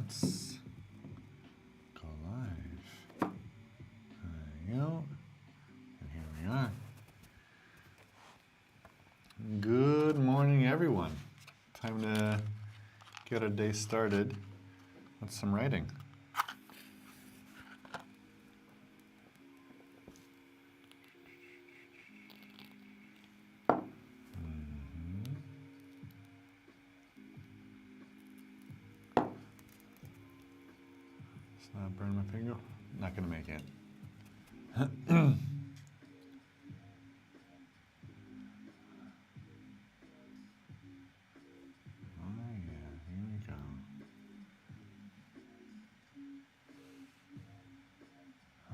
Let's go live. There you go. And here we are. Good morning, everyone. Time to get our day started with some writing. Burn my finger. Not gonna make it. Oh yeah, here we go.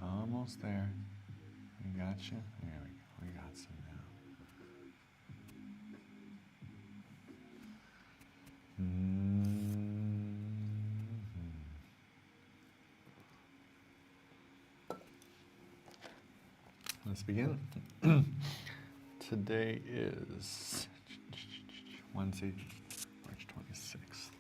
Almost there. We got you. There we go. We got some now. Let's begin. Today is Wednesday, March 26th.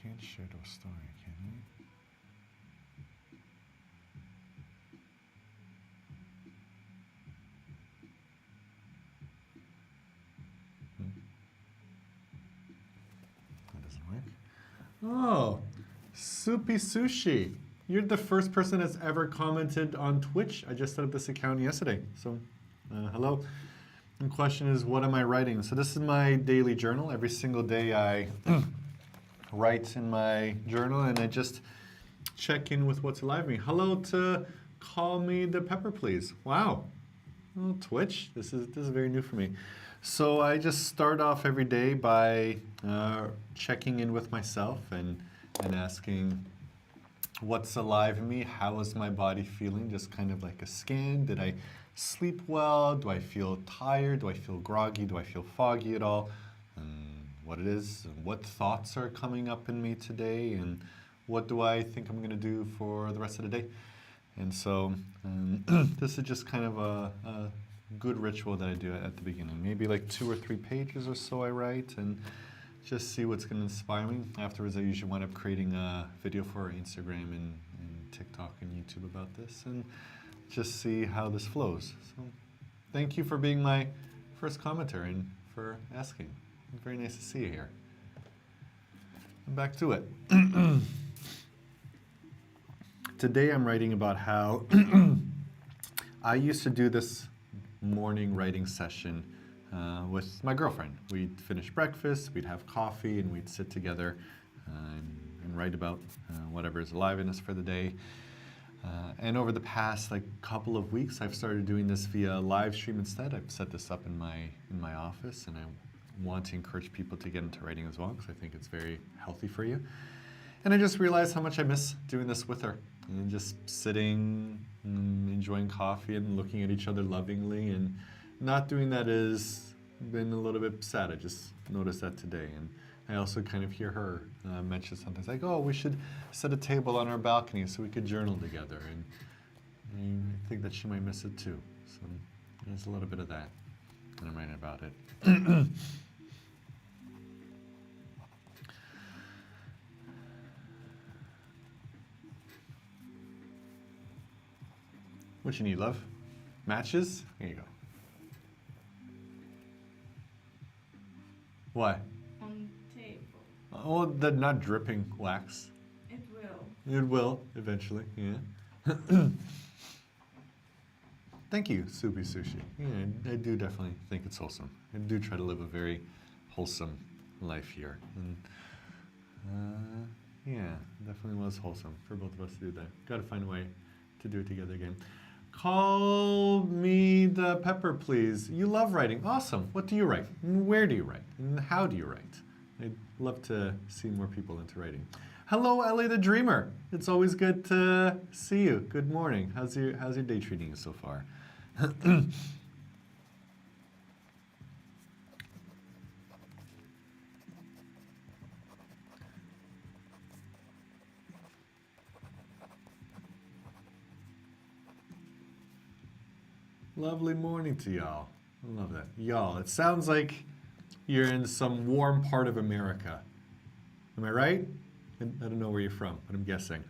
Can't share the story, can we? That doesn't work. Oh, Soupy Sushi. You're the first person that's ever commented on Twitch. I just set up this account yesterday. So, hello. The question is, what am I writing? So this is my daily journal. Every single day I write in my journal and I just check in with what's alive in me. Hello to Call Me the Pepper Please. Wow. Oh, Twitch. This is very new for me. So I just start off every day by checking in with myself and asking what's alive in me, how is my body feeling, just kind of like a scan. Did I sleep well? Do I feel tired? Do I feel groggy? Do I feel foggy at all? What it is, what thoughts are coming up in me today, and what do I think I'm going to do for the rest of the day. And so this is just kind of a good ritual that I do at the beginning. Maybe like 2 or 3 pages or so I write and just see what's going to inspire me. Afterwards, I usually wind up creating a video for Instagram and TikTok and YouTube about this and just see how this flows. So thank you for being my first commenter and for asking. Very nice to see you here. And back to it. Today I'm writing about how I used to do this morning writing session with my girlfriend. We'd finish breakfast, we'd have coffee, and we'd sit together and write about whatever is alive in us for the day. And over the past couple of weeks, I've started doing this via live stream instead. I've set this up in my office, and I want to encourage people to get into writing as well, because I think it's very healthy for you. And I just realized how much I miss doing this with her, and just sitting, enjoying coffee and looking at each other lovingly, and not doing that has been a little bit sad. I just noticed that today. And I also kind of hear her mention something like, oh, we should set a table on our balcony so we could journal together. And I think that she might miss it too. So there's a little bit of that. And I'm writing about it. What you need, love? Matches? Here you go. What? On table. Oh, they're not dripping wax. It will. It will, eventually, yeah. Thank you, Soupy Sushi. Yeah, I do definitely think it's wholesome. I do try to live a very wholesome life here. And, yeah, definitely was wholesome for both of us to do that. Got to find a way to do it together again. Call me the pepper, please. You love writing. Awesome. What do you write? And where do you write? And how do you write? I'd love to see more people into writing. Hello, Ellie the Dreamer. It's always good to see you. Good morning. How's your day treating you so far? Lovely morning to y'all. I love that. Y'all, it sounds like you're in some warm part of America. Am I right? I don't know where you're from, but I'm guessing.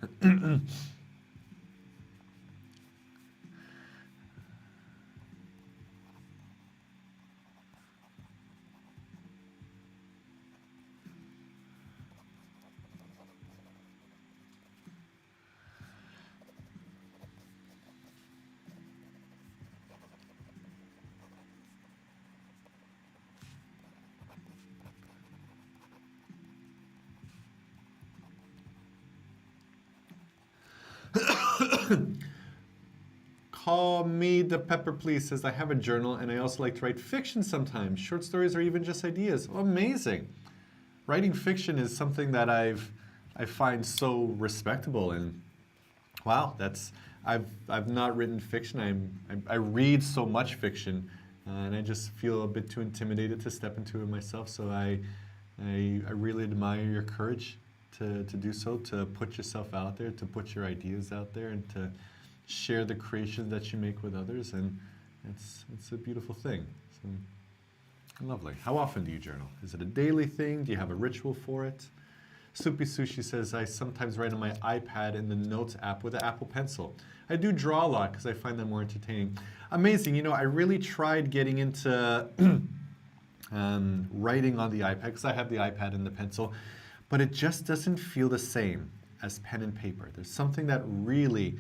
Call me the pepper, please. Says I have a journal and I also like to write fiction sometimes. Short stories or even just ideas. Oh, amazing. Writing fiction is something that I find so respectable, and wow, I've not written fiction. I read so much fiction, and I just feel a bit too intimidated to step into it myself. So I really admire your courage to do so, to put yourself out there, to put your ideas out there, and to share the creations that you make with others. And it's a beautiful thing. So, lovely. How often do you journal? Is it a daily thing? Do you have a ritual for it? Soupy Sushi says, I sometimes write on my iPad in the Notes app with an Apple Pencil. I do draw a lot because I find them more entertaining. Amazing. You know, I really tried getting into writing on the iPad because I have the iPad and the pencil, but it just doesn't feel the same as pen and paper. There's something that really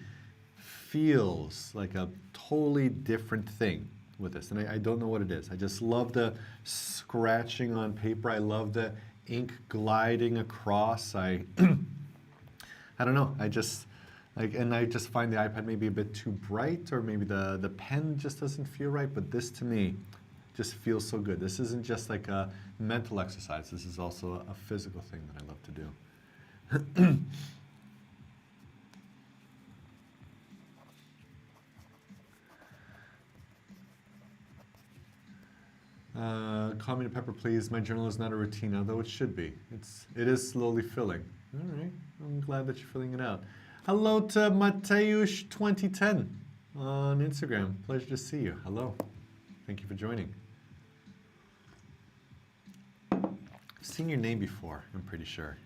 feels like a totally different thing with this, and I don't know what it is. I just love the scratching on paper. I love the ink gliding across. I don't know. I just find the iPad maybe a bit too bright, or maybe the pen just doesn't feel right. But this to me just feels so good. This isn't just like a mental exercise. This is also a physical thing that I love to do. Call me the pepper, please. My journal is not a routine, although it should be. It is slowly filling. All right, I'm glad that you're filling it out. Hello to Mateusz 2010 on Instagram. Pleasure to see you. Hello. Thank you for joining. I've seen your name before, I'm pretty sure.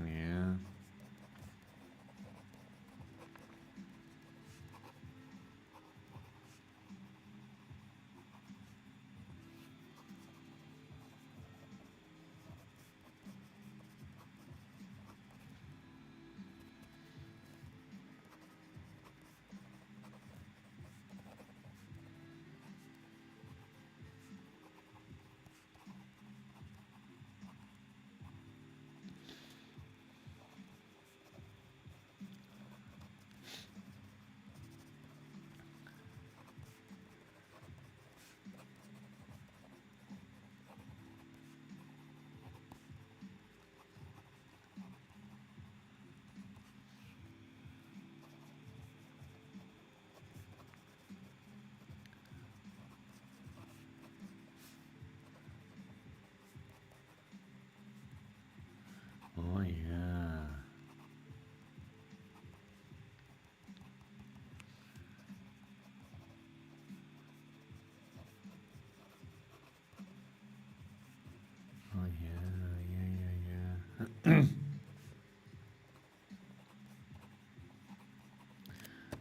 Yeah. Oh yeah. Oh yeah.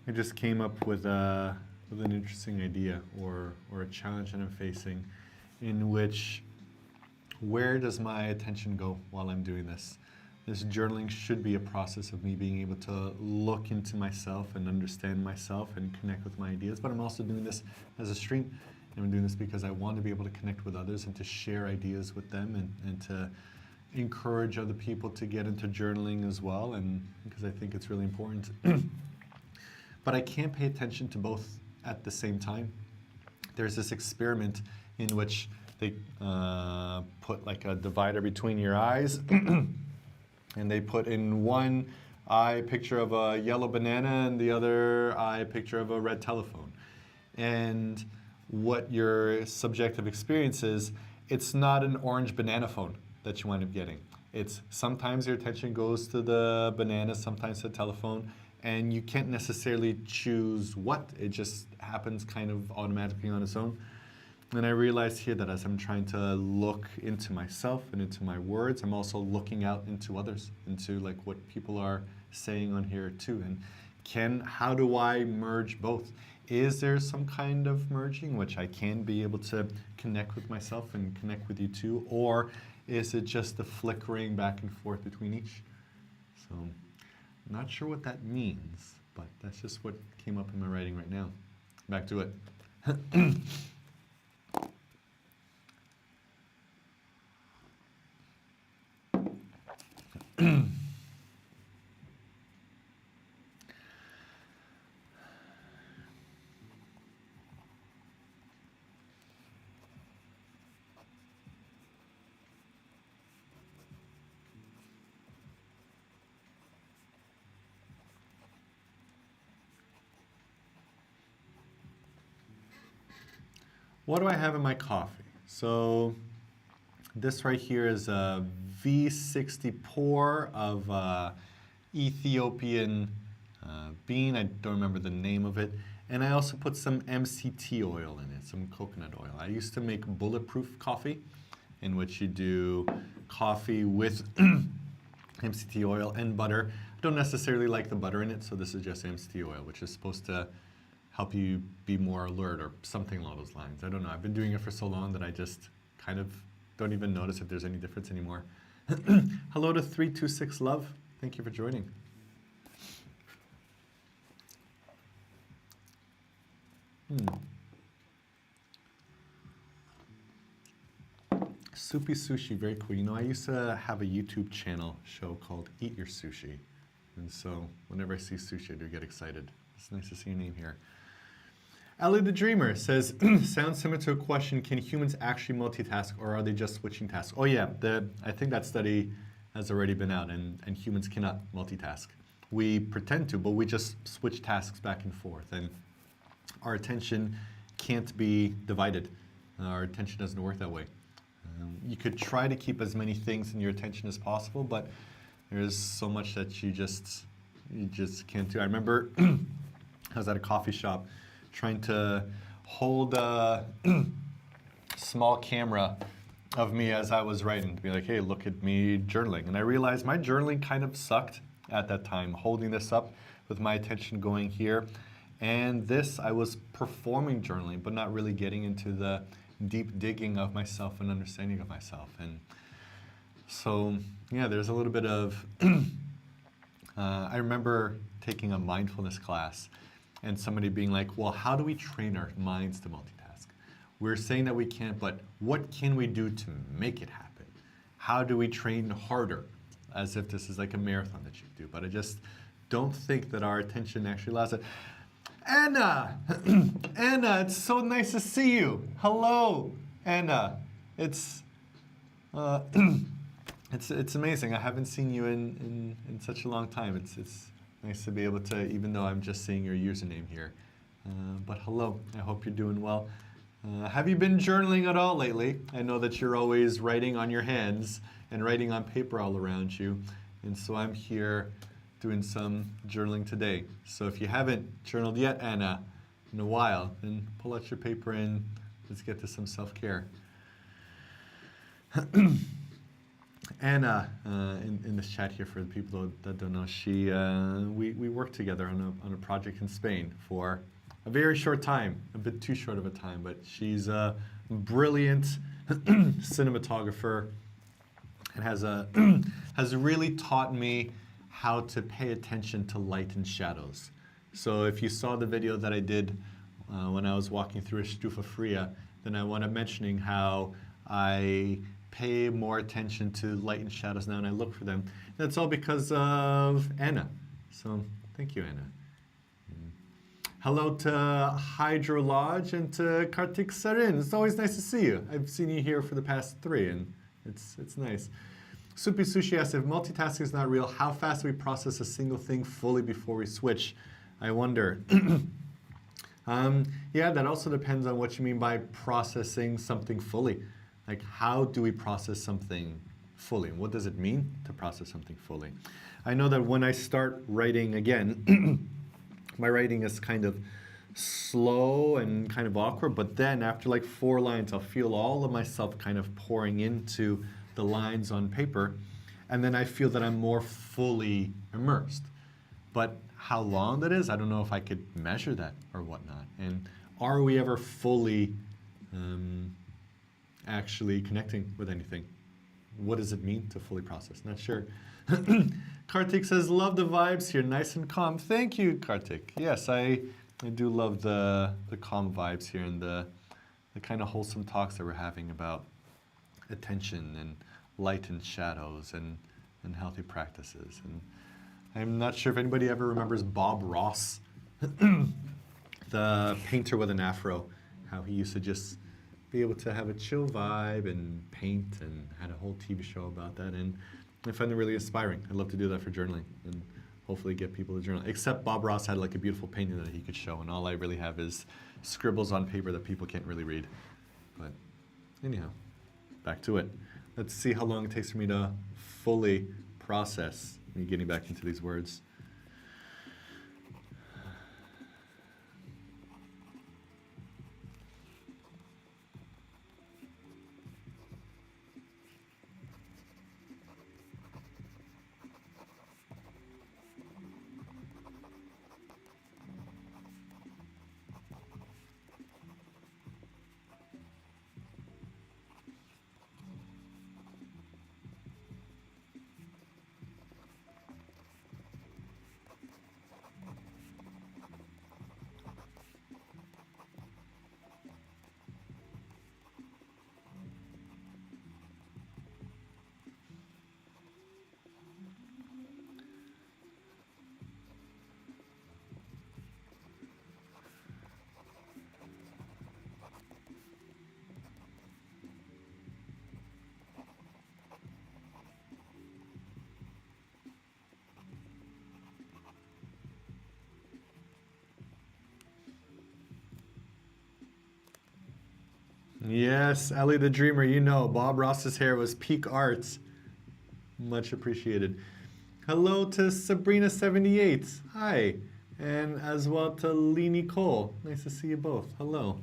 I just came up with an interesting idea or a challenge that I'm facing, in which where does my attention go while I'm doing this? This journaling should be a process of me being able to look into myself and understand myself and connect with my ideas. But I'm also doing this as a stream. And I'm doing this because I want to be able to connect with others and to share ideas with them and to encourage other people to get into journaling as well. And because I think it's really important. But I can't pay attention to both at the same time. There's this experiment in which they put like a divider between your eyes and they put in one eye a picture of a yellow banana and the other eye a picture of a red telephone. And what your subjective experience is, it's not an orange banana phone that you wind up getting. It's sometimes your attention goes to the banana, sometimes to the telephone, and you can't necessarily choose what. It just happens kind of automatically on its own. And I realized here that as I'm trying to look into myself and into my words, I'm also looking out into others, into like what people are saying on here too. And how do I merge both? Is there some kind of merging which I can be able to connect with myself and connect with you too? Or is it just the flickering back and forth between each? So I'm not sure what that means, but that's just what came up in my writing right now. Back to it. What do I have in my coffee? So this right here is a V60 pour of Ethiopian bean. I don't remember the name of it. And I also put some MCT oil in it, some coconut oil. I used to make bulletproof coffee, in which you do coffee with MCT oil and butter. I don't necessarily like the butter in it, so this is just MCT oil, which is supposed to help you be more alert or something along those lines. I don't know. I've been doing it for so long that I just kind of don't even notice if there's any difference anymore. Hello to 326 Love. Thank you for joining. Soupy sushi, very cool. You know, I used to have a YouTube channel show called Eat Your Sushi. And so whenever I see sushi, I do get excited. It's nice to see your name here. Ellie the Dreamer says, sounds similar to a question, can humans actually multitask or are they just switching tasks? Oh yeah, I think that study has already been out and humans cannot multitask. We pretend to, but we just switch tasks back and forth and our attention can't be divided. Our attention doesn't work that way. You could try to keep as many things in your attention as possible, but there's so much that you just can't do. I remember I was at a coffee shop trying to hold a small camera of me as I was writing to be like, hey, look at me journaling. And I realized my journaling kind of sucked at that time, holding this up with my attention going here. And this, I was performing journaling, but not really getting into the deep digging of myself and understanding of myself. And so, yeah, there's a little bit of, I remember taking a mindfulness class and somebody being like, well, how do we train our minds to multitask? We're saying that we can't, but what can we do to make it happen? How do we train harder? As if this is like a marathon that you do. But I just don't think that our attention actually allows it. Anna! Anna, it's so nice to see you. Hello, Anna. It's it's amazing. I haven't seen you in such a long time. It's nice to be able to, even though I'm just seeing your username here. But hello, I hope you're doing well. Have you been journaling at all lately? I know that you're always writing on your hands and writing on paper all around you. And so I'm here doing some journaling today. So if you haven't journaled yet, Anna, in a while, then pull out your paper and let's get to some self-care. Anna, in this chat here, for the people that don't know, we worked together on a project in Spain for a very short time, a bit too short of a time, but she's a brilliant cinematographer and has really taught me how to pay attention to light and shadows. So if you saw the video that I did when I was walking through Estufa Fria, then I wound up mentioning how I pay more attention to light and shadows now and I look for them. That's all because of Anna. So thank you, Anna. Hello to Hydro Lodge and to Kartik Sarin. It's always nice to see you. I've seen you here for the past 3 and it's nice. Soupy Sushi asks, if multitasking is not real, how fast do we process a single thing fully before we switch? I wonder. Yeah, that also depends on what you mean by processing something fully. Like, how do we process something fully? And what does it mean to process something fully? I know that when I start writing again, my writing is kind of slow and kind of awkward, but then after like 4 lines, I'll feel all of myself kind of pouring into the lines on paper, and then I feel that I'm more fully immersed. But how long that is, I don't know if I could measure that or whatnot. And are we ever fully actually connecting with anything? What does it mean to fully process? Not sure. Kartik says, love the vibes here, nice and calm. Thank you, Kartik. Yes, I do love the calm vibes here and the kind of wholesome talks that we're having about attention and light and shadows and healthy practices. And I'm not sure if anybody ever remembers Bob Ross, the painter with an afro, how he used to just be able to have a chill vibe and paint, and had a whole TV show about that. And I find it really inspiring. I'd love to do that for journaling and hopefully get people to journal. Except Bob Ross had like a beautiful painting that he could show, and all I really have is scribbles on paper that people can't really read. But anyhow, back to it. Let's see how long it takes for me to fully process me getting back into these words. Yes, Ellie the Dreamer, you know, Bob Ross's hair was peak art. Much appreciated. Hello to Sabrina78. Hi. And as well to Lee Nicole. Nice to see you both. Hello.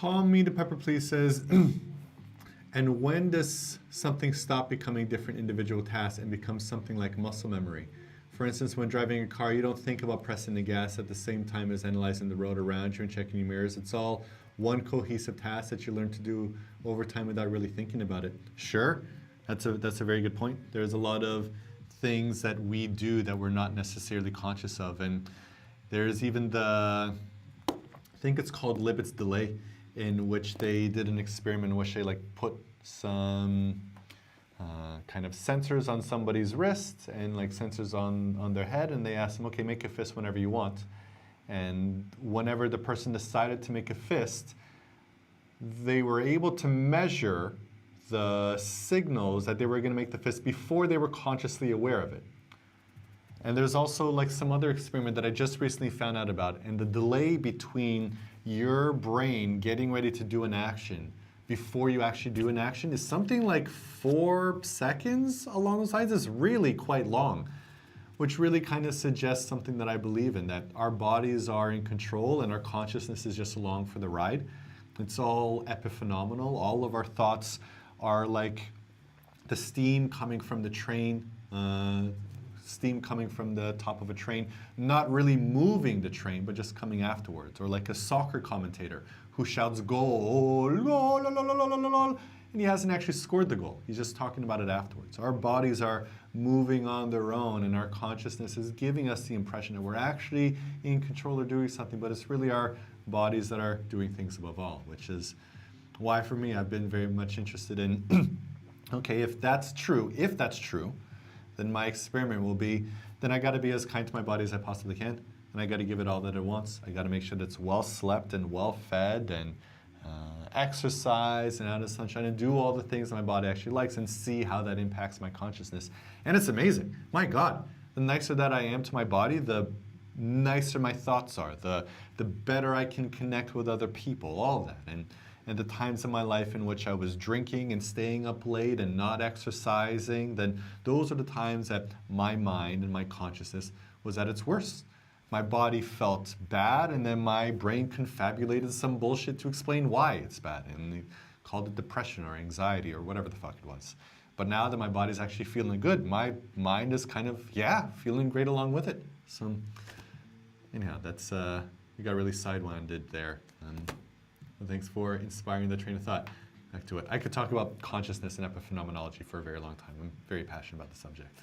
Call Me to Pepper Please says, and when does something stop becoming different individual tasks and become something like muscle memory? For instance, when driving a car, you don't think about pressing the gas at the same time as analyzing the road around you and checking your mirrors. It's all one cohesive task that you learn to do over time without really thinking about it. Sure, that's a very good point. There's a lot of things that we do that we're not necessarily conscious of. And there's even I think it's called Libet's delay, in which they did an experiment in which they put some kind of sensors on somebody's wrist and sensors on their head, and they asked them, okay, make a fist whenever you want. And whenever the person decided to make a fist, they were able to measure the signals that they were going to make the fist before they were consciously aware of it. And there's also some other experiment that I just recently found out about, and the delay between your brain getting ready to do an action before you actually do an action is something like 4 seconds along those lines. Is really quite long, which really kind of suggests something that I believe in, that our bodies are in control and our consciousness is just along for the ride. It's all epiphenomenal. All of our thoughts are like the steam coming from the train, steam coming from the top of a train, not really moving the train, but just coming afterwards. Or like a soccer commentator who shouts goal, la, la, la, la, la, la, la, and he hasn't actually scored the goal. He's just talking about it afterwards. Our bodies are moving on their own, and our consciousness is giving us the impression that we're actually in control or doing something, but it's really our bodies that are doing things above all, which is why for me I've been very much interested in, okay, if that's true, then my experiment will be, then I got to be as kind to my body as I possibly can, and I got to give it all that it wants. I got to make sure that it's well slept and well fed and exercise and out of sunshine and do all the things that my body actually likes and see how that impacts my consciousness. And it's amazing. My God, the nicer that I am to my body, the nicer my thoughts are, the better I can connect with other people, all of that. And the times in my life in which I was drinking and staying up late and not exercising, then those are the times that my mind and my consciousness was at its worst. My body felt bad, and then my brain confabulated some bullshit to explain why it's bad. And they called it depression or anxiety or whatever the fuck it was. But now that my body's actually feeling good, my mind is kind of, feeling great along with it. So anyhow, that's, we got really sidewinded there. Thanks for inspiring the train of thought. Back to it. I could talk about consciousness and epiphenomenology for a very long time. I'm very passionate about the subject.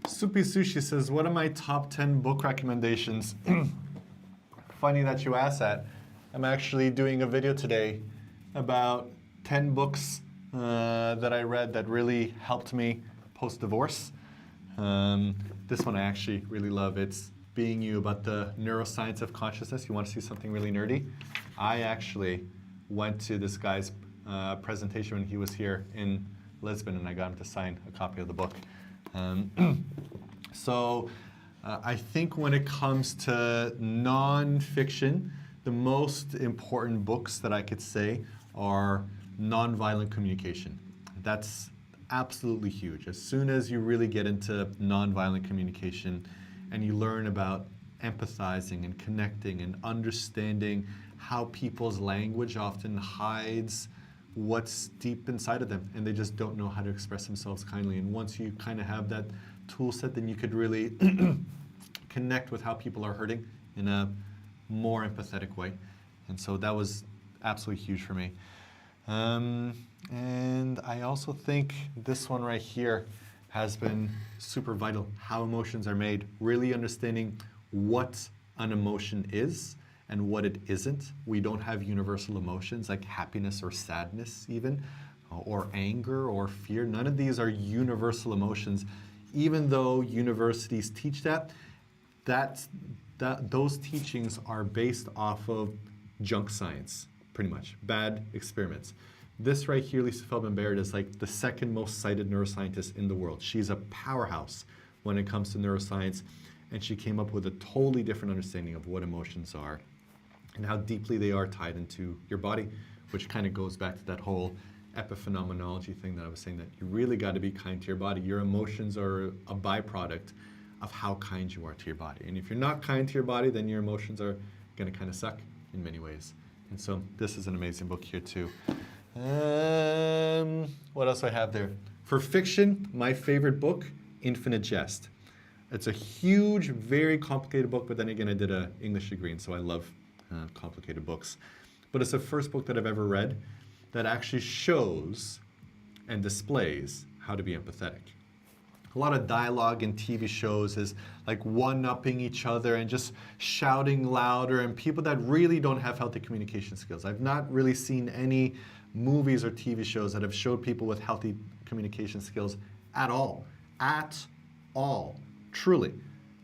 Soupy Sushi says, what are my top 10 book recommendations? Funny that you asked that. I'm actually doing a video today about 10 books that I read that really helped me post-divorce. This one I actually really love. It's Being You, about the neuroscience of consciousness. You want to see something really nerdy? I actually went to this guy's presentation when he was here in Lisbon, and I got him to sign a copy of the book. I think when it comes to non-fiction, the most important books that I could say are nonviolent communication. That's absolutely huge. As soon as you really get into nonviolent communication and you learn about empathizing and connecting and understanding how people's language often hides what's deep inside of them, and they just don't know how to express themselves kindly. And once you kind of have that tool set, then you could really connect with how people are hurting in a more empathetic way. And so that was absolutely huge for me. And I also think this one right here has been super vital. How emotions are made, really understanding what an emotion is and what it isn't. We don't have universal emotions like happiness or sadness even, or anger or fear. None of these are universal emotions. Even though universities teach that, those teachings are based off of junk science, pretty much, bad experiments. This right here, Lisa Feldman Barrett, is like the second most cited neuroscientist in the world. She's a powerhouse when it comes to neuroscience, and she came up with a totally different understanding of what emotions are and how deeply they are tied into your body, which kind of goes back to that whole epiphenomenology thing that I was saying, that you really got to be kind to your body. Your emotions are a byproduct of how kind you are to your body. And if you're not kind to your body, then your emotions are going to kind of suck in many ways. And so this is an amazing book here too. What else do I have there? For fiction, my favorite book, Infinite Jest. It's a huge, very complicated book, but then again, I did an English degree, and so I love complicated books. But it's the first book that I've ever read that actually shows and displays how to be empathetic. A lot of dialogue in TV shows is like one-upping each other and just shouting louder, and people that really don't have healthy communication skills. I've not really seen any movies or TV shows that have showed people with healthy communication skills at all. At all. Truly.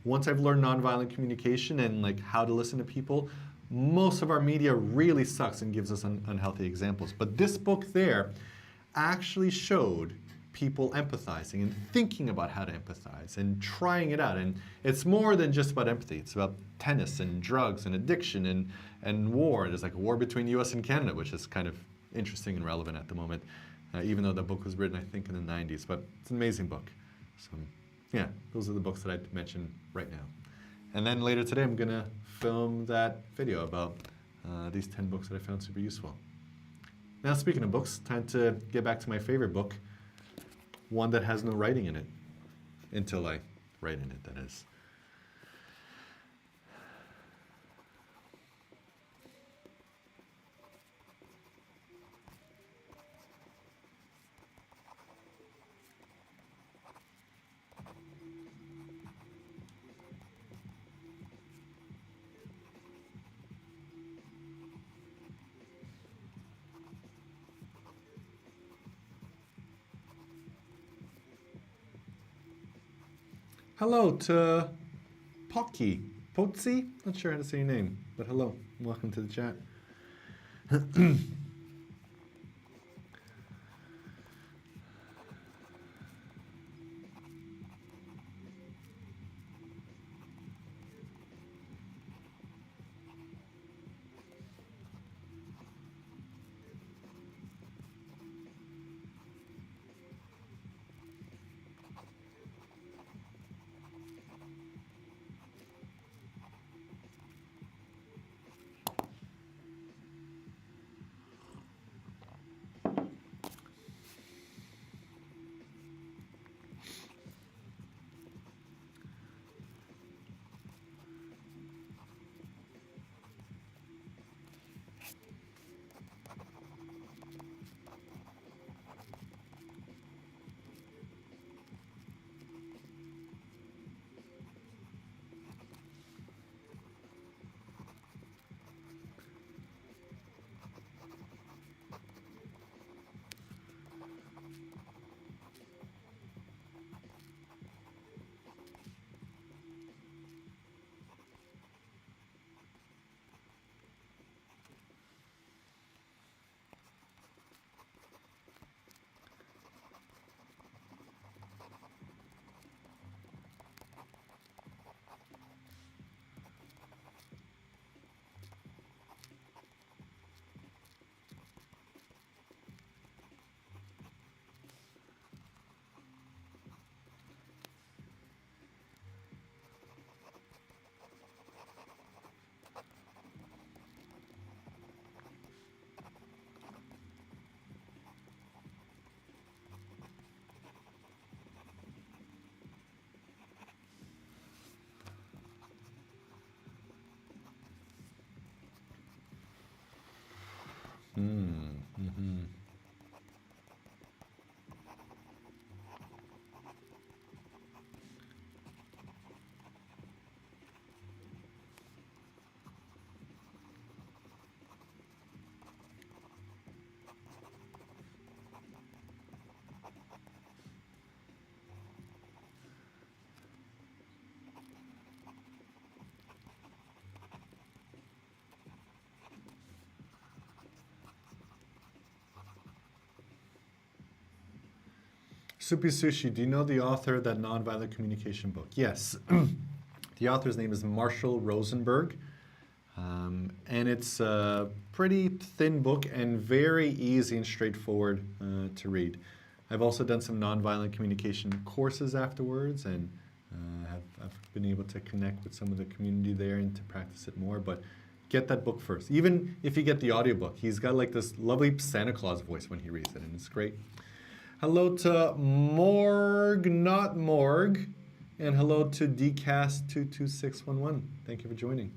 Once I've learned nonviolent communication and like how to listen to people, most of our media really sucks and gives us unhealthy examples. But this book there actually showed people empathizing and thinking about how to empathize and trying it out. And it's more than just about empathy. It's about tennis and drugs and addiction and war. There's like a war between US and Canada, which is kind of interesting and relevant at the moment, even though the book was written, I think, in the 90s. But it's an amazing book. So yeah, those are the books that I'd mention right now. And then later today, I'm going to film that video about these 10 books that I found super useful. Now, speaking of books, time to get back to my favorite book, one that has no writing in it, until I write in it, that is. Hello to Pocky. Potsi? Not sure how to say your name, but hello. Welcome to the chat. Mm-hmm. Soupy Sushi, do you know the author of that nonviolent communication book? Yes. The author's name is Marshall Rosenberg. And it's a pretty thin book and very easy and straightforward to read. I've also done some nonviolent communication courses afterwards, and I've been able to connect with some of the community there and to practice it more. But get that book first. Even if you get the audiobook, he's got like this lovely Santa Claus voice when he reads it, and it's great. Hello to Morg, not Morg, and hello to DCast22611. Thank you for joining.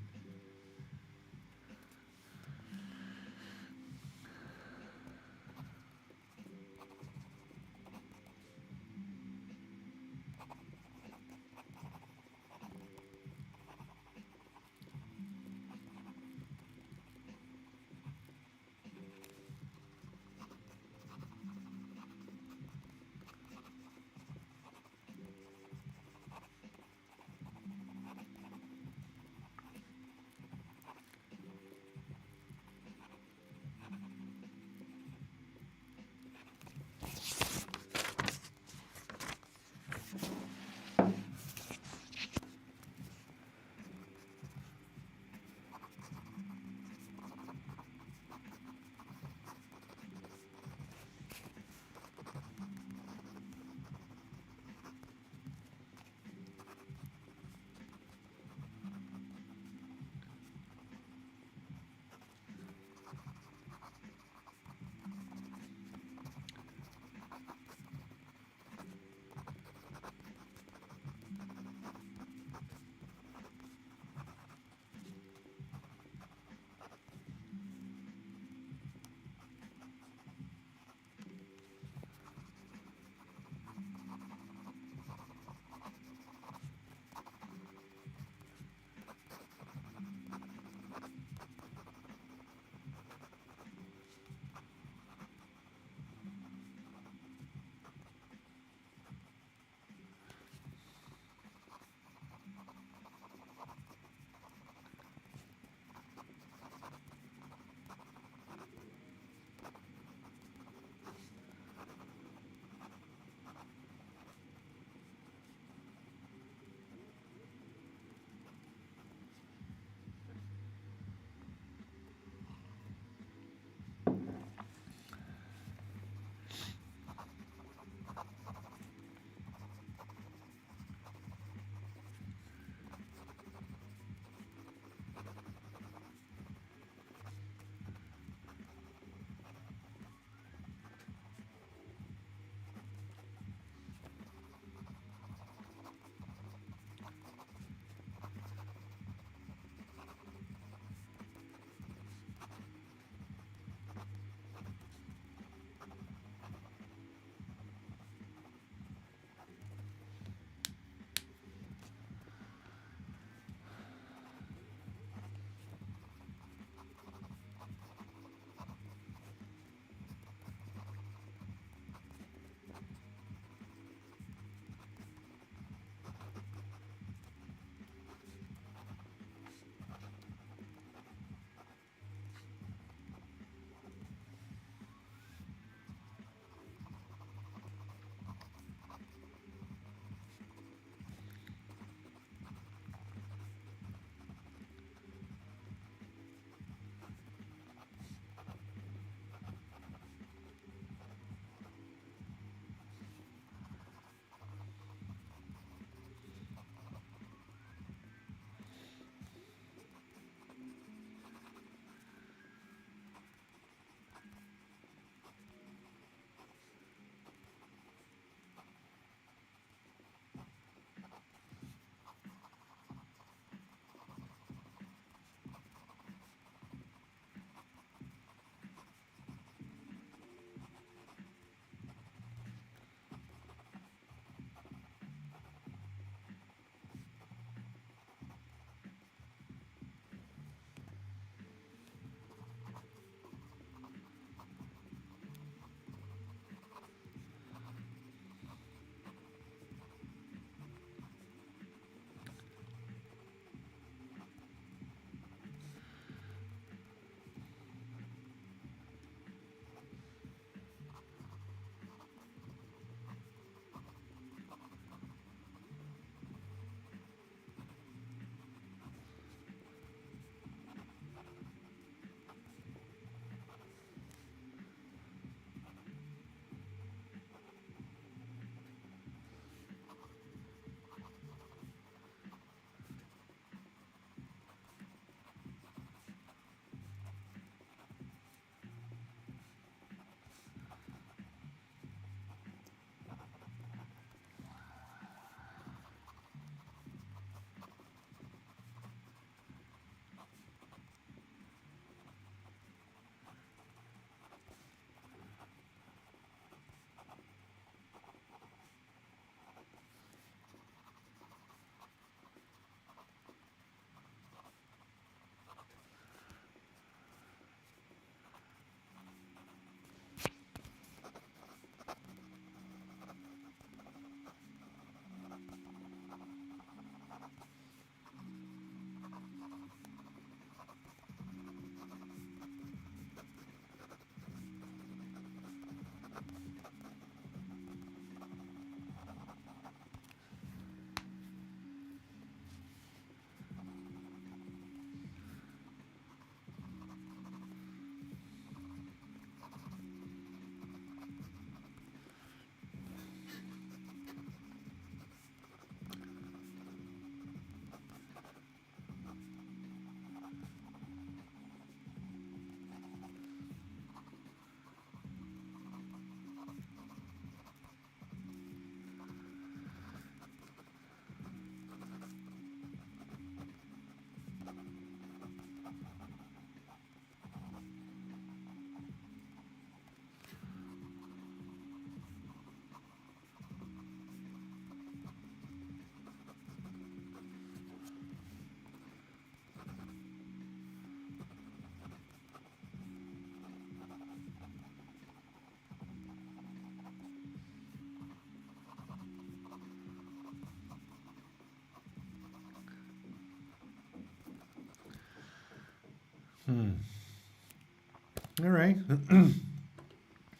All right.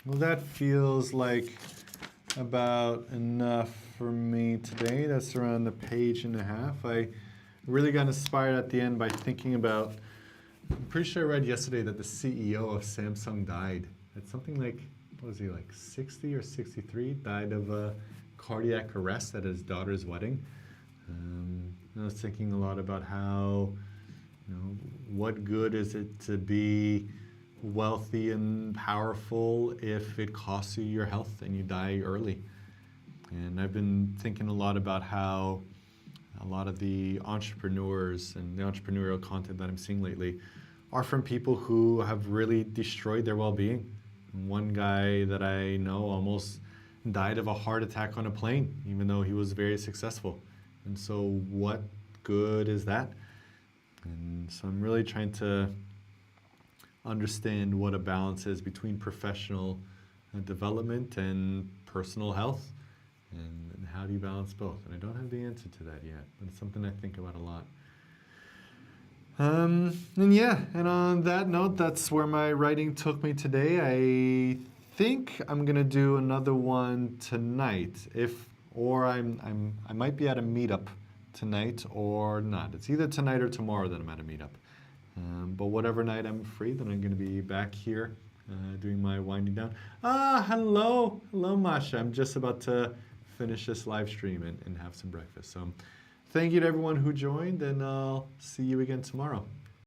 Well, that feels like about enough for me today. That's around a page and a half. I really got inspired at the end by thinking about, I'm pretty sure I read yesterday that the CEO of Samsung died. It's something like, what was he, like 60 or 63? Died of a cardiac arrest at his daughter's wedding. I was thinking a lot about how, what good is it to be wealthy and powerful if it costs you your health and you die early? And I've been thinking a lot about how a lot of the entrepreneurs and the entrepreneurial content that I'm seeing lately are from people who have really destroyed their well-being. One guy that I know almost died of a heart attack on a plane, even though he was very successful. And so what good is that? And so I'm really trying to understand what a balance is between professional development and personal health, and how do you balance both? And I don't have the answer to that yet, but it's something I think about a lot. And on that note, that's where my writing took me today. I think I'm gonna do another one tonight, I might be at a meetup tonight or not. It's either tonight or tomorrow that I'm at a meetup. But whatever night I'm free, then I'm going to be back here doing my winding down. Hello, Masha. I'm just about to finish this live stream and have some breakfast. So thank you to everyone who joined, and I'll see you again tomorrow.